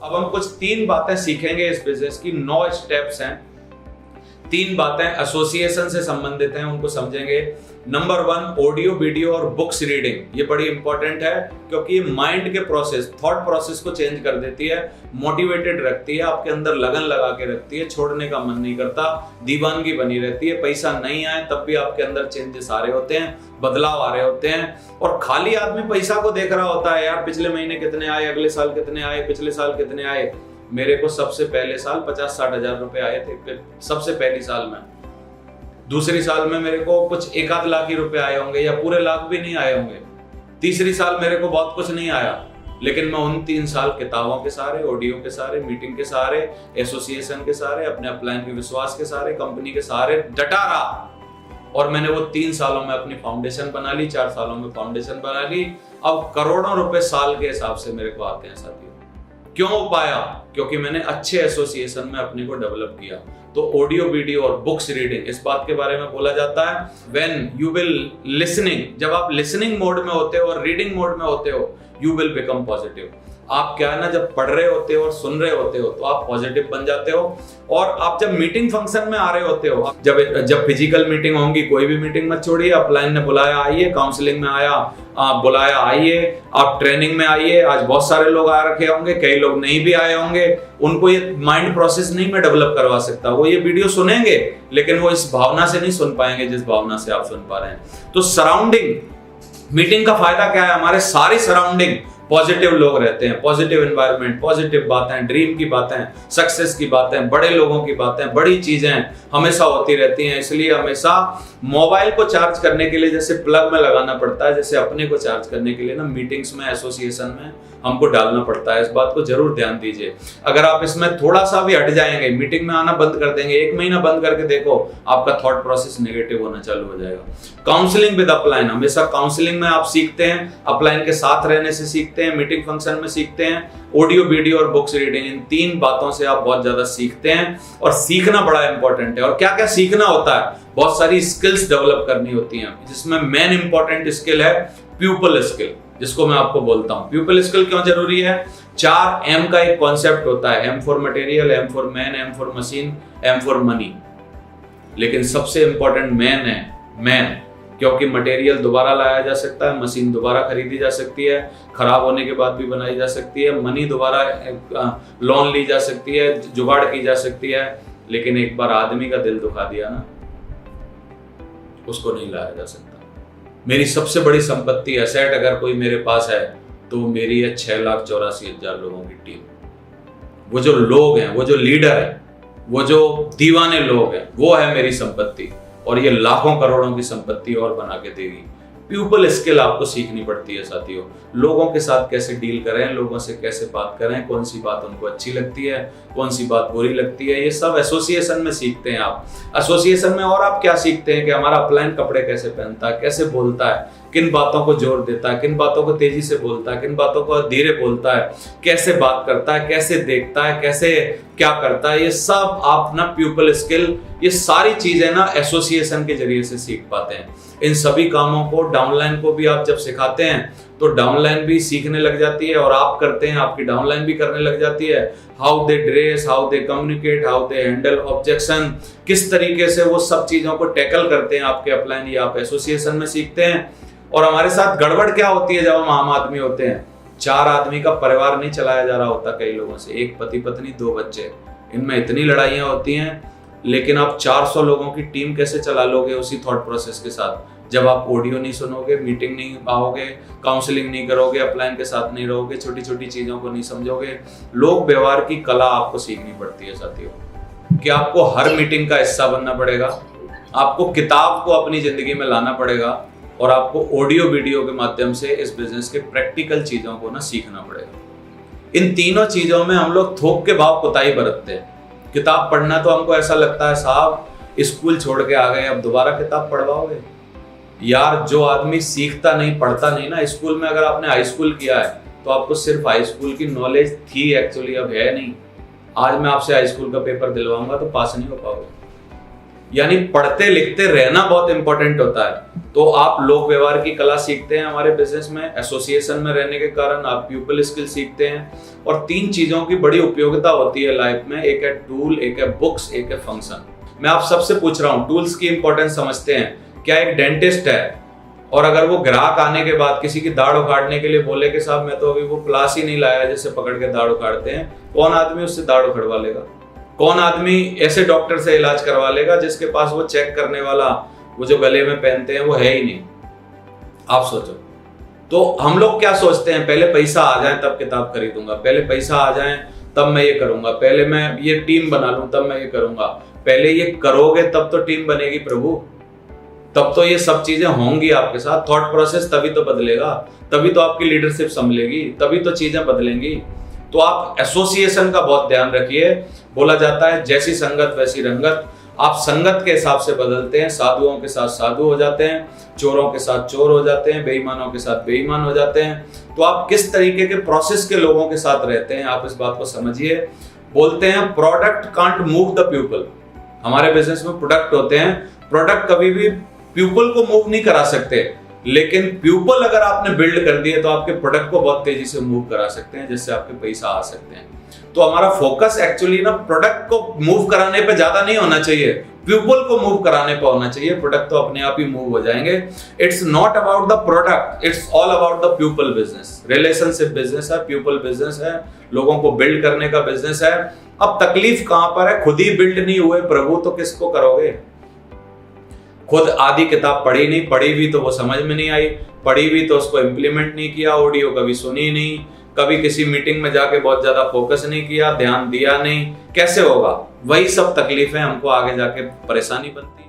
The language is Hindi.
अब हम कुछ 3 बातें सीखेंगे इस बिजनेस की। 9 स्टेप्स हैं, 3 बातें एसोसिएशन से संबंधित हैं, उनको समझेंगे। नंबर 1, ऑडियो वीडियो और बुक्स रीडिंग। ये बड़ी इंपॉर्टेंट है क्योंकि ये माइंड के प्रोसेस, थॉट प्रोसेस को चेंज कर देती है, मोटिवेटेड रखती है, आपके अंदर लगन लगा के रखती है, छोड़ने का मन नहीं करता, दीवानगी बनी रहती है। पैसा नहीं आए तब भी आपके अंदर चेंजेस आ रहे होते हैं, बदलाव आ रहे होते हैं। और खाली आदमी पैसा को देख रहा होता है, यार पिछले महीने कितने आए, अगले साल कितने आए, पिछले साल कितने आए। मेरे को सबसे पहले साल 50-60 हजार रुपए आए थे, सबसे पहली साल में। दूसरी साल में मेरे को कुछ 1-8 लाख ही रुपए आए होंगे, या पूरे लाख भी नहीं आए होंगे। तीसरी साल मेरे को बहुत कुछ नहीं आया, लेकिन मैं उन 3 साल किताबों के सहारे, ऑडियो के सहारे, मीटिंग के सहारे, एसोसिएशन के सहारे, अपने अपलाइन के विश्वास के सहारे, कंपनी के सहारे डटा रहा। और मैंने वो 3 सालों में अपनी फाउंडेशन बना ली, 4 सालों में फाउंडेशन बना ली। अब करोड़ों रुपए साल के हिसाब से मेरे को आते हैं साथियों। क्यों पाया? क्योंकि मैंने अच्छे एसोसिएशन में अपने को डेवलप किया। तो ऑडियो वीडियो और बुक्स रीडिंग, इस बात के बारे में बोला जाता है व्हेन यू विल लिसनिंग, जब आप लिसनिंग मोड में होते हो और रीडिंग मोड में होते हो, यू विल बिकम पॉजिटिव। आप क्या है ना, जब पढ़ रहे होते हो और सुन रहे होते हो तो आप पॉजिटिव बन जाते हो। और आप जब मीटिंग फंक्शन में आ रहे होते हो, जब फिजिकल मीटिंग होंगी, कोई भी मीटिंग मत छोड़िए, अपलाइन ने बुलाया आइए, काउंसलिंग में आया बुलाया आइए, आप ट्रेनिंग में आइए। आज बहुत सारे लोग आ रखे होंगे, कई लोग नहीं भी आए होंगे, उनको ये माइंड प्रोसेस नहीं मैं डेवलप करवा सकता। वो ये वीडियो सुनेंगे लेकिन वो इस भावना से नहीं सुन पाएंगे जिस भावना से आप सुन पा रहे हैं। तो सराउंडिंग, मीटिंग का फायदा क्या है? हमारे सारी सराउंडिंग पॉजिटिव लोग रहते हैं, पॉजिटिव एनवायरनमेंट, पॉजिटिव बातें, ड्रीम की बातें, सक्सेस की बातें, बड़े लोगों की बातें, बड़ी चीजें हमेशा होती रहती हैं। इसलिए हमेशा मोबाइल को चार्ज करने के लिए जैसे प्लग में लगाना पड़ता है, जैसे अपने को चार्ज करने के लिए ना मीटिंग्स में, एसोसिएशन में हमको डालना पड़ता है। इस बात को जरूर ध्यान दीजिए। अगर आप इसमें थोड़ा सा भी हट जाएंगे, मीटिंग में आना बंद कर देंगे, 1 महीना बंद करके देखो, आपका थॉट प्रोसेस नेगेटिव होना चालू हो जाएगा। काउंसलिंग विद अपलाइन, हमेशा काउंसलिंग में आप सीखते हैं, अपलाइन के साथ रहने से सीखते हैं, मीटिंग फंक्शन में सीखते हैं, ऑडियो वीडियो और बुक्स रीडिंग, इन 3 बातों से आप बहुत ज्यादा सीखते हैं। और सीखना बड़ा इंपॉर्टेंट है। और क्या क्या सीखना होता है? बहुत सारी स्किल्स डेवलप करनी होती हैं, जिसमें मेन इंपॉर्टेंट स्किल है प्यूपल स्किल, जिसको मैं आपको बोलता हूं। प्यूपल स्किल क्यों जरूरी है? 4 M का एक कॉन्सेप्ट होता है, M for material, M for man, M for machine, M for money. लेकिन सबसे इंपॉर्टेंट मैन है, मैन, क्योंकि मटेरियल दोबारा लाया जा सकता है, मशीन दोबारा खरीदी जा सकती है, खराब होने के बाद भी बनाई जा सकती है, मनी दोबारा लोन ली जा सकती है, जुगाड़ की जा सकती है। लेकिन एक बार आदमी का दिल दुखा दिया ना, उसको नहीं लाया जा सकता। मेरी सबसे बड़ी संपत्ति, एसेट अगर कोई मेरे पास है तो मेरी है 6,84,000 लोगों की टीम। वो जो लोग हैं, वो जो लीडर है, वो जो दीवाने लोग हैं, वो है मेरी संपत्ति। और ये लाखों करोड़ों की संपत्ति और बना के देगी। पीपल स्किल आपको सीखनी पड़ती है साथियों। लोगों के साथ कैसे डील करें, लोगों से कैसे बात करें, कौन सी बात उनको अच्छी लगती है, कौन सी बात बुरी लगती है, ये सब एसोसिएशन में सीखते हैं आप। एसोसिएशन में और आप क्या सीखते हैं कि हमारा अपलाइन कपड़े कैसे पहनता है, कैसे बोलता है, किन बातों को जोर देता है, किन बातों को तेजी से बोलता है, किन बातों को धीरे बोलता है, कैसे बात करता है, कैसे देखता है, कैसे क्या करता है। ये सब आप ना पीपल स्किल, ये सारी चीजें ना एसोसिएशन के जरिए से सीख पाते हैं। इन सभी कामों को डाउनलाइन को भी आप जब सिखाते हैं तो डाउनलाइन भी सीखने लग जाती है, और आप करते हैं, आपकी डाउनलाइन भी करने लग जाती है। How they dress, how they communicate, how they handle objection, किस तरीके से वो सब चीजों को टैकल करते हैं आपके अपलाइन, ये आप एसोसिएशन में सीखते हैं। और हमारे साथ गड़बड़ क्या होती है जब हम आम आदमी होते हैं? 4 आदमी का परिवार नहीं चलाया जा रहा होता कई लोगों से, 1 पति पत्नी 2 बच्चे, इनमें इतनी लड़ाइयां होती हैं। लेकिन आप 400 लोगों की टीम कैसे चला लोगे उसी थॉट प्रोसेस के साथ, जब आप ऑडियो नहीं सुनोगे, मीटिंग नहीं आओगे, काउंसलिंग नहीं करोगे, अपलाइन के साथ नहीं रहोगे, छोटी छोटी चीजों को नहीं समझोगे। लोक व्यवहार की कला आपको सीखनी पड़ती है साथियों, कि आपको हर मीटिंग का हिस्सा बनना पड़ेगा, आपको किताब को अपनी जिंदगी में लाना पड़ेगा, और आपको ऑडियो वीडियो के माध्यम से इस बिजनेस के प्रैक्टिकल चीजों को ना सीखना पड़ेगा। इन तीनों चीजों में हम लोग थोक के भाव कोताही बरतते हैं। किताब पढ़ना तो हमको ऐसा लगता है साहब स्कूल छोड़ के आ गए, अब दोबारा किताब पढ़वाओगे? यार जो आदमी सीखता नहीं, पढ़ता नहीं ना, स्कूल में अगर आपने हाई स्कूल किया है तो आपको सिर्फ हाई स्कूल की नॉलेज थी, एक्चुअली अब है नहीं। आज मैं आपसे हाई स्कूल का पेपर दिलवाऊंगा तो पास नहीं हो पाओगे। यानी पढ़ते लिखते रहना बहुत इंपॉर्टेंट होता है। तो आप लोक व्यवहार की कला सीखते हैं हमारे बिजनेस में, एसोसिएशन में रहने के कारण आप पीपल स्किल सीखते हैं। और 3 चीजों की बड़ी उपयोगिता होती है लाइफ में, एक है टूल, एक है बुक्स, एक है फंक्शन। मैं आप सबसे पूछ रहा हूँ, टूल्स की इंपॉर्टेंस समझते हैं क्या? एक डेंटिस्ट है और अगर वो ग्राहक आने के बाद किसी की दाढ़ उखाड़ने के लिए बोले कि साहब मैं तो अभी वो प्लास ही नहीं लाया जिससे पकड़ के दाढ़ उखाड़ते हैं, कौन आदमी उससे दाढ़ उखड़वा लेगा? कौन आदमी ऐसे डॉक्टर से इलाज करवा लेगा जिसके पास वो चेक करने वाला वो जो गले में पहनते हैं वो है ही नहीं? आप सोचो। तो हम लोग क्या सोचते हैं, पहले पैसा आ जाए तब किताब खरीदूंगा, पहले पैसा आ जाए तब मैं ये करूंगा, पहले मैं ये टीम बना लूं तब मैं ये करूंगा। पहले ये करोगे तब तो टीम बनेगी प्रभु, तब तो ये सब चीजें होंगी आपके साथ। थॉट प्रोसेस तभी तो बदलेगा, तभी तो आपकी लीडरशिप संभलेगी, तभी तो चीजें बदलेंगी। तो आप एसोसिएशन का बहुत ध्यान रखिए। बोला जाता है जैसी संगत वैसी रंगत। आप संगत के हिसाब से बदलते हैं, साधुओं के साथ साधु हो जाते हैं, चोरों के साथ चोर हो जाते हैं, बेईमानों के साथ बेईमान हो जाते हैं। तो आप किस तरीके के प्रोसेस के लोगों के साथ रहते हैं, आप इस बात को समझिए। बोलते हैं product can't move the people. हमारे बिजनेस में प्रोडक्ट होते हैं, प्रोडक्ट कभी भी पीपल को मूव नहीं करा सकते, लेकिन पीपल अगर आपने बिल्ड कर दिए तो आपके प्रोडक्ट को बहुत तेजी से मूव करा सकते हैं, जिससे आपके पैसा आ सकते हैं। तो हमारा फोकस एक्चुअली ना प्रोडक्ट को मूव कराने पे ज्यादा नहीं होना चाहिए, पीपल को मूव कराने पे होना चाहिए। प्रोडक्ट तो अपने आप ही मूव हो जाएंगे। It's not about the product, it's all about the people business. Relationship business है, पीपल बिजनेस है, लोगों को बिल्ड करने का बिजनेस है। अब तकलीफ कहां पर है? खुद ही बिल्ड नहीं हुए प्रभु तो किसको करोगे? खुद आधी किताब पढ़ी नहीं, पढ़ी भी तो वो समझ में नहीं आई, पढ़ी भी तो उसको इम्प्लीमेंट नहीं किया, ऑडियो कभी सुनी नहीं, कभी किसी मीटिंग में जाके बहुत ज्यादा फोकस नहीं किया, ध्यान दिया नहीं, कैसे होगा? वही सब तकलीफें हमको आगे जाके परेशानी बनती है।